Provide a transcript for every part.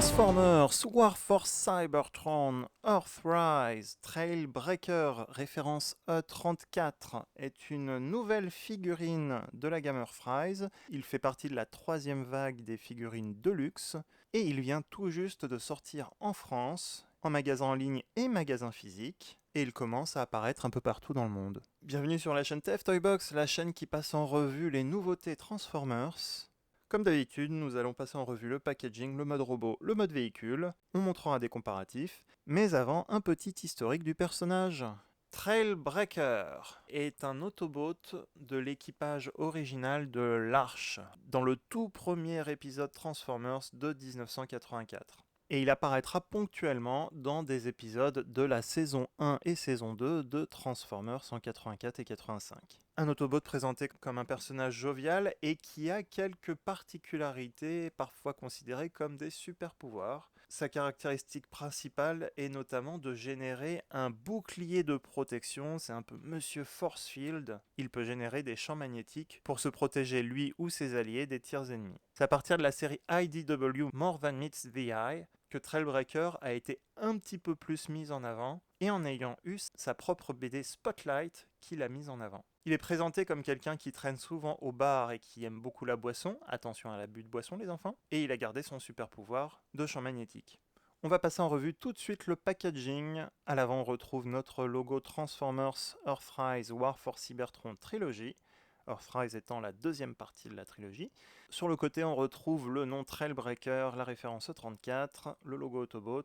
Transformers, War for Cybertron, Earthrise, Trailbreaker, référence E34, est une nouvelle figurine de la gamme Earthrise. Il fait partie de la troisième vague des figurines Deluxe et il vient tout juste de sortir en France, en magasin en ligne et magasin physique, et il commence à apparaître un peu partout dans le monde. Bienvenue sur la chaîne TF Toybox, la chaîne qui passe en revue les nouveautés Transformers. Comme d'habitude, nous allons passer en revue le packaging, le mode robot, le mode véhicule, on montrera des comparatifs, mais avant, un petit historique du personnage. Trailbreaker est un Autobot de l'équipage original de l'Arche, dans le tout premier épisode Transformers de 1984. Et il apparaîtra ponctuellement dans des épisodes de la saison 1 et saison 2 de Transformers en 84 et 85. Un Autobot présenté comme un personnage jovial et qui a quelques particularités parfois considérées comme des super-pouvoirs. Sa caractéristique principale est notamment de générer un bouclier de protection, c'est un peu Monsieur Forcefield. Il peut générer des champs magnétiques pour se protéger lui ou ses alliés des tirs ennemis. C'est à partir de la série IDW More Than Meets the Eye que Trailbreaker a été un petit peu plus mis en avant, et en ayant eu sa propre BD Spotlight qui l'a mise en avant. Il est présenté comme quelqu'un qui traîne souvent au bar et qui aime beaucoup la boisson, attention à l'abus de boisson les enfants, et il a gardé son super pouvoir de champ magnétique. On va passer en revue tout de suite le packaging. À l'avant on retrouve notre logo Transformers Earthrise War for Cybertron Trilogy, Earthrise étant la deuxième partie de la trilogie. Sur le côté, on retrouve le nom Trailbreaker, la référence 34, le logo Autobot,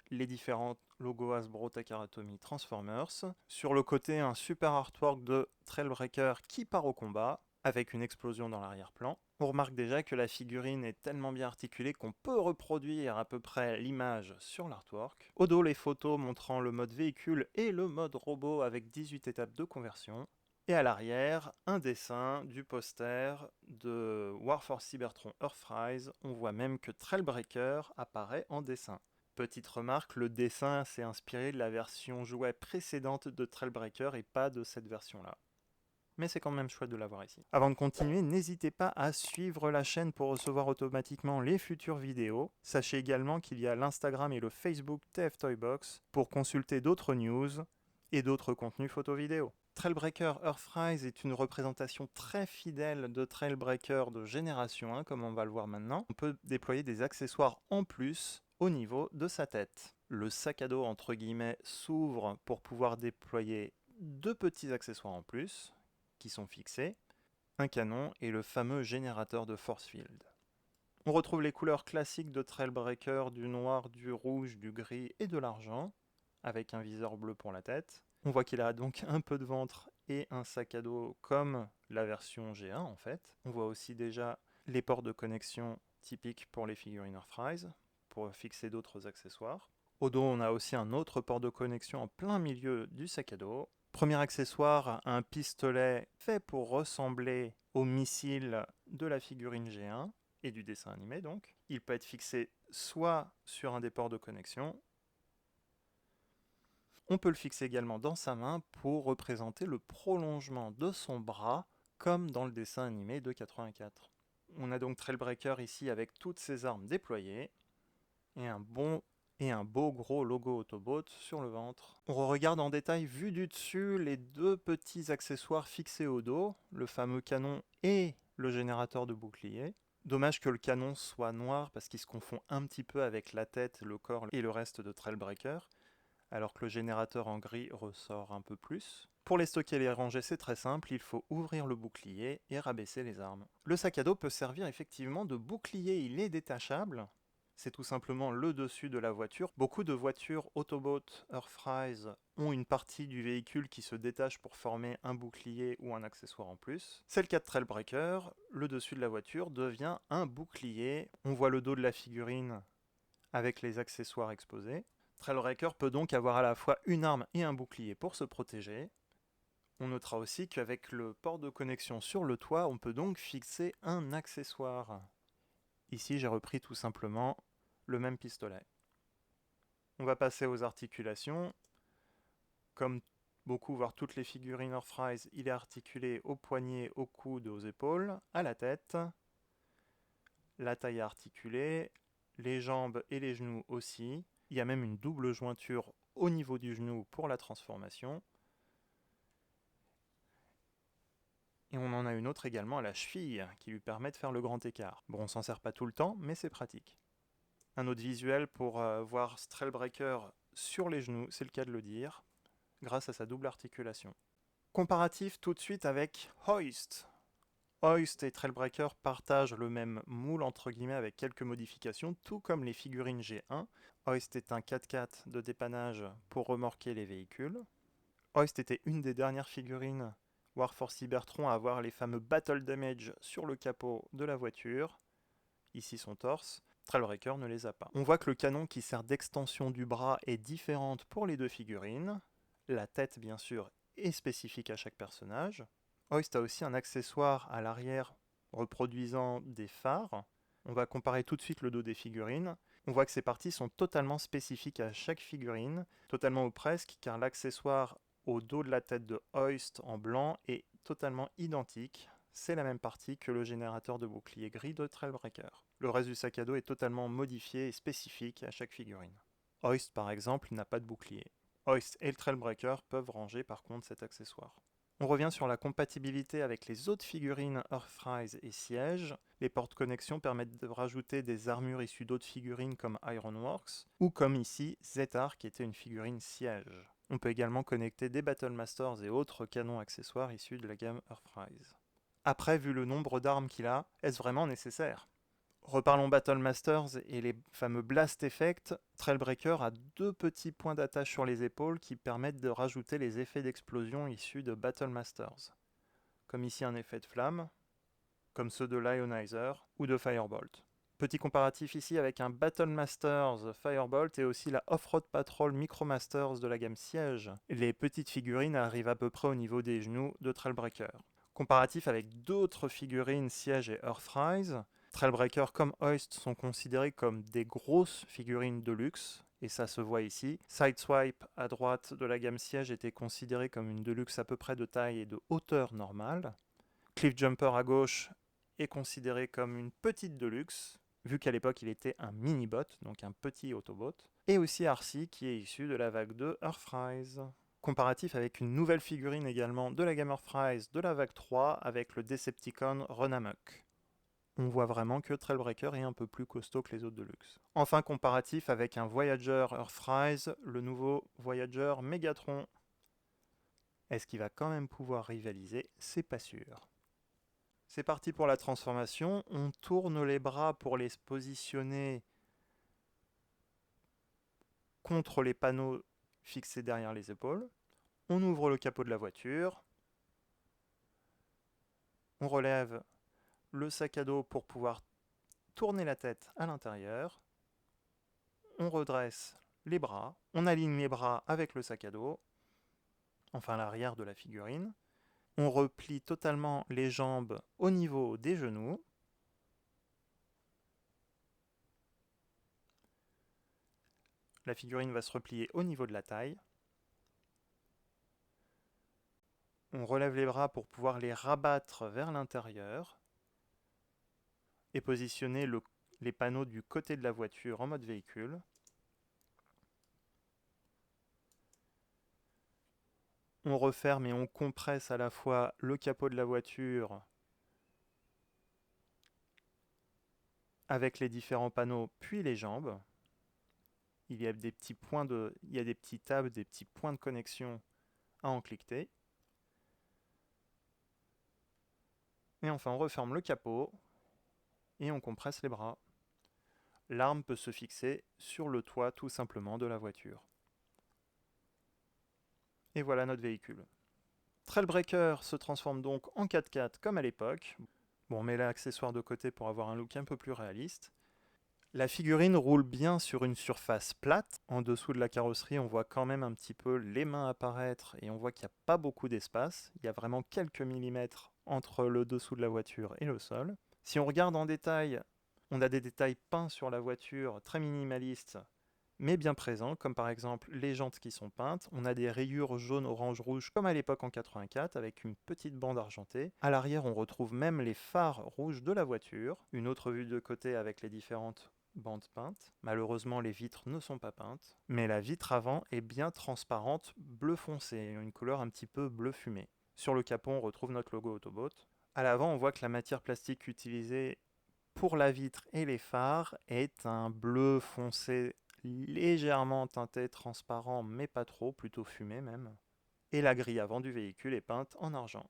les différents logos Hasbro, Takara Tomy, Transformers. Sur le côté, un super artwork de Trailbreaker qui part au combat, avec une explosion dans l'arrière-plan. On remarque déjà que la figurine est tellement bien articulée qu'on peut reproduire à peu près l'image sur l'artwork. Au dos, les photos montrant le mode véhicule et le mode robot avec 18 étapes de conversion. Et à l'arrière, un dessin du poster de War for Cybertron Earthrise. On voit même que Trailbreaker apparaît en dessin. Petite remarque, le dessin s'est inspiré de la version jouet précédente de Trailbreaker et pas de cette version-là. Mais c'est quand même chouette de l'avoir ici. Avant de continuer, n'hésitez pas à suivre la chaîne pour recevoir automatiquement les futures vidéos. Sachez également qu'il y a l'Instagram et le Facebook TF Toybox pour consulter d'autres news et d'autres contenus photo-vidéo. Trailbreaker Earthrise est une représentation très fidèle de Trailbreaker de génération 1, comme on va le voir maintenant. On peut déployer des accessoires en plus au niveau de sa tête. Le sac à dos, entre guillemets, s'ouvre pour pouvoir déployer deux petits accessoires en plus, qui sont fixés, un canon et le fameux générateur de force field. On retrouve les couleurs classiques de Trailbreaker, du noir, du rouge, du gris et de l'argent, avec un viseur bleu pour la tête. On voit qu'il a donc un peu de ventre et un sac à dos comme la version G1 en fait. On voit aussi déjà les ports de connexion typiques pour les figurines Earthrise, pour fixer d'autres accessoires. Au dos, on a aussi un autre port de connexion en plein milieu du sac à dos. Premier accessoire, un pistolet fait pour ressembler au missile de la figurine G1 et du dessin animé donc. Il peut être fixé soit sur un des ports de connexion. On peut le fixer également dans sa main pour représenter le prolongement de son bras, comme dans le dessin animé de 84. On a donc Trailbreaker ici avec toutes ses armes déployées, et un beau gros logo Autobot sur le ventre. On regarde en détail, vu du dessus, les deux petits accessoires fixés au dos, le fameux canon et le générateur de bouclier. Dommage que le canon soit noir parce qu'il se confond un petit peu avec la tête, le corps et le reste de Trailbreaker, alors que le générateur en gris ressort un peu plus. Pour les stocker et les ranger, c'est très simple, il faut ouvrir le bouclier et rabaisser les armes. Le sac à dos peut servir effectivement de bouclier, il est détachable. C'est tout simplement le dessus de la voiture. Beaucoup de voitures Autobot Earthrise ont une partie du véhicule qui se détache pour former un bouclier ou un accessoire en plus. C'est le cas de Trailbreaker, le dessus de la voiture devient un bouclier. On voit le dos de la figurine avec les accessoires exposés. Trailbreaker peut donc avoir à la fois une arme et un bouclier pour se protéger. On notera aussi qu'avec le port de connexion sur le toit, on peut donc fixer un accessoire. Ici, j'ai repris tout simplement le même pistolet. On va passer aux articulations. Comme beaucoup, voire toutes les figurines Earthrise, il est articulé au poignet, au coude, aux épaules, à la tête. La taille est articulée, les jambes et les genoux aussi. Il y a même une double jointure au niveau du genou pour la transformation. Et on en a une autre également à la cheville qui lui permet de faire le grand écart. Bon, on s'en sert pas tout le temps, mais c'est pratique. Un autre visuel pour voir Trailbreaker sur les genoux, c'est le cas de le dire, grâce à sa double articulation. Comparatif tout de suite avec Hoist. Hoist et Trailbreaker partagent le même moule entre guillemets avec quelques modifications, tout comme les figurines G1. Hoist est un 4x4 de dépannage pour remorquer les véhicules. Hoist était une des dernières figurines Warforce Cybertron à avoir les fameux Battle Damage sur le capot de la voiture. Ici son torse. Trailbreaker ne les a pas. On voit que le canon qui sert d'extension du bras est différente pour les deux figurines. La tête, bien sûr, est spécifique à chaque personnage. Hoist a aussi un accessoire à l'arrière reproduisant des phares. On va comparer tout de suite le dos des figurines. On voit que ces parties sont totalement spécifiques à chaque figurine, totalement ou presque, car l'accessoire au dos de la tête de Hoist en blanc est totalement identique. C'est la même partie que le générateur de bouclier gris de Trailbreaker. Le reste du sac à dos est totalement modifié et spécifique à chaque figurine. Hoist par exemple n'a pas de bouclier. Hoist et le Trailbreaker peuvent ranger par contre cet accessoire. On revient sur la compatibilité avec les autres figurines Earthrise et Siege. Les portes connexion permettent de rajouter des armures issues d'autres figurines comme Ironworks, ou comme ici Zetar qui était une figurine Siege. On peut également connecter des Battlemasters et autres canons accessoires issus de la gamme Earthrise. Après, vu le nombre d'armes qu'il a, est-ce vraiment nécessaire ? Reparlons Battlemasters et les fameux Blast Effects. Trailbreaker a deux petits points d'attache sur les épaules qui permettent de rajouter les effets d'explosion issus de Battlemasters. Comme ici un effet de flamme, comme ceux de Lionizer ou de Firebolt. Petit comparatif ici avec un Battlemasters Firebolt et aussi la Off-Road Patrol Micromasters de la gamme Siege. Les petites figurines arrivent à peu près au niveau des genoux de Trailbreaker. Comparatif avec d'autres figurines Siege et Earthrise, Trailbreaker comme Hoist sont considérés comme des grosses figurines de luxe, et ça se voit ici. Sideswipe à droite de la gamme Siege était considéré comme une deluxe à peu près de taille et de hauteur normale. Cliffjumper à gauche est considéré comme une petite deluxe, vu qu'à l'époque il était un mini-bot, donc un petit Autobot. Et aussi Arcee qui est issu de la vague 2 Earthrise. Comparatif avec une nouvelle figurine également de la gamme Earthrise de la vague 3 avec le Decepticon Run Amok. On voit vraiment que Trailbreaker est un peu plus costaud que les autres de luxe. Enfin, comparatif avec un Voyager Earthrise, le nouveau Voyager Megatron. Est-ce qu'il va quand même pouvoir rivaliser? C'est pas sûr. C'est parti pour la transformation. On tourne les bras pour les positionner contre les panneaux fixés derrière les épaules. On ouvre le capot de la voiture. On relève le sac à dos pour pouvoir tourner la tête à l'intérieur. On redresse les bras. On aligne les bras avec le sac à dos. Enfin l'arrière de la figurine. On replie totalement les jambes au niveau des genoux. La figurine va se replier au niveau de la taille. On relève les bras pour pouvoir les rabattre vers l'intérieur et positionner les panneaux du côté de la voiture en mode véhicule. On referme et on compresse à la fois le capot de la voiture avec les différents panneaux puis les jambes. Il y a des petits tabs, des petits points de connexion à en cliqueter. Et enfin, on referme le capot et on compresse les bras. L'arme peut se fixer sur le toit tout simplement de la voiture. Et voilà notre véhicule. Trailbreaker se transforme donc en 4x4 comme à l'époque. Bon, on met l'accessoire de côté pour avoir un look un peu plus réaliste. La figurine roule bien sur une surface plate. En dessous de la carrosserie, on voit quand même un petit peu les mains apparaître et on voit qu'il n'y a pas beaucoup d'espace. Il y a vraiment quelques millimètres entre le dessous de la voiture et le sol. Si on regarde en détail, on a des détails peints sur la voiture, très minimalistes, mais bien présents, comme par exemple les jantes qui sont peintes. On a des rayures jaune, orange, rouge, comme à l'époque en 84, avec une petite bande argentée. À l'arrière, on retrouve même les phares rouges de la voiture. Une autre vue de côté avec les différentes bande peinte. Malheureusement, les vitres ne sont pas peintes, mais la vitre avant est bien transparente, bleu foncé, une couleur un petit peu bleu fumé. Sur le capot, on retrouve notre logo Autobot. À l'avant, on voit que la matière plastique utilisée pour la vitre et les phares est un bleu foncé légèrement teinté transparent, mais pas trop, plutôt fumé même. Et la grille avant du véhicule est peinte en argent.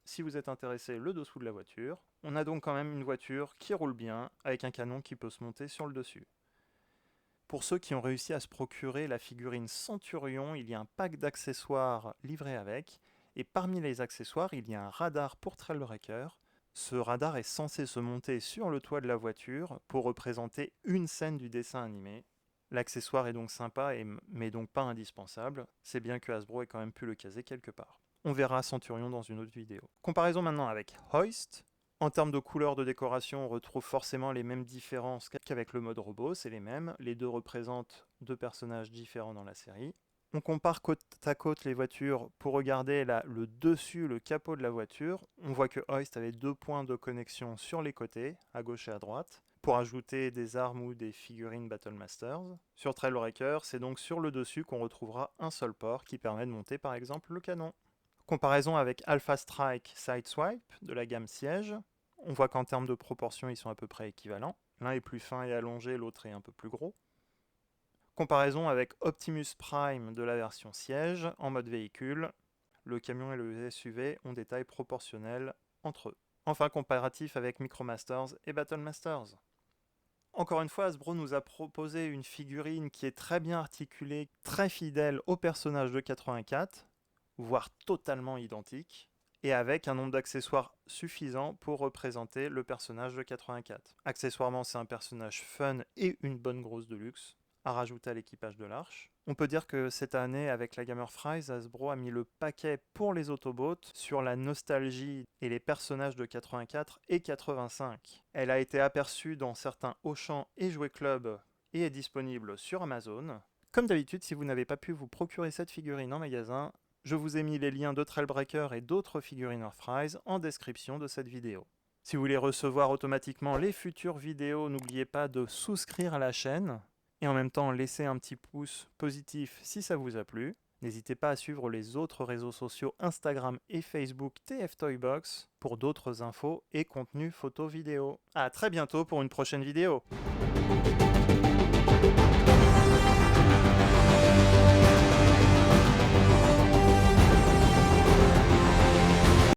Si vous êtes intéressé, le dessous de la voiture. On a donc quand même une voiture qui roule bien, avec un canon qui peut se monter sur le dessus. Pour ceux qui ont réussi à se procurer la figurine Centurion, il y a un pack d'accessoires livré avec, et parmi les accessoires, il y a un radar pour Trailbreaker. Ce radar est censé se monter sur le toit de la voiture pour représenter une scène du dessin animé. L'accessoire est donc sympa, mais donc pas indispensable. C'est bien que Hasbro ait quand même pu le caser quelque part. On verra Centurion dans une autre vidéo. Comparaison maintenant avec Hoist. En termes de couleurs de décoration, on retrouve forcément les mêmes différences qu'avec le mode robot, c'est les mêmes. Les deux représentent deux personnages différents dans la série. On compare côte à côte les voitures pour regarder le dessus, le capot de la voiture. On voit que Hoist avait deux points de connexion sur les côtés, à gauche et à droite, pour ajouter des armes ou des figurines Battle-Masters. Sur Trailbreaker, c'est donc sur le dessus qu'on retrouvera un seul port qui permet de monter par exemple le canon. Comparaison avec Alpha Strike Sideswipe de la gamme Siège, on voit qu'en termes de proportions, ils sont à peu près équivalents. L'un est plus fin et allongé, l'autre est un peu plus gros. Comparaison avec Optimus Prime de la version Siège en mode véhicule, le camion et le SUV ont des tailles proportionnelles entre eux. Enfin, comparatif avec Micromasters et Battle-Masters. Encore une fois, Hasbro nous a proposé une figurine qui est très bien articulée, très fidèle au personnage de 84, voire totalement identique, et avec un nombre d'accessoires suffisant pour représenter le personnage de 84. Accessoirement, c'est un personnage fun et une bonne grosse de luxe à rajouter à l'équipage de l'Arche. On peut dire que cette année, avec la Gamer Fries, Hasbro a mis le paquet pour les Autobots sur la nostalgie et les personnages de 84 et 85. Elle a été aperçue dans certains Auchan et Jouet Club et est disponible sur Amazon. Comme d'habitude, si vous n'avez pas pu vous procurer cette figurine en magasin, je vous ai mis les liens de Trailbreaker et d'autres figurines Earthrise en description de cette vidéo. Si vous voulez recevoir automatiquement les futures vidéos, n'oubliez pas de souscrire à la chaîne et en même temps laisser un petit pouce positif si ça vous a plu. N'hésitez pas à suivre les autres réseaux sociaux Instagram et Facebook TF Toybox pour d'autres infos et contenus photo vidéo. A très bientôt pour une prochaine vidéo.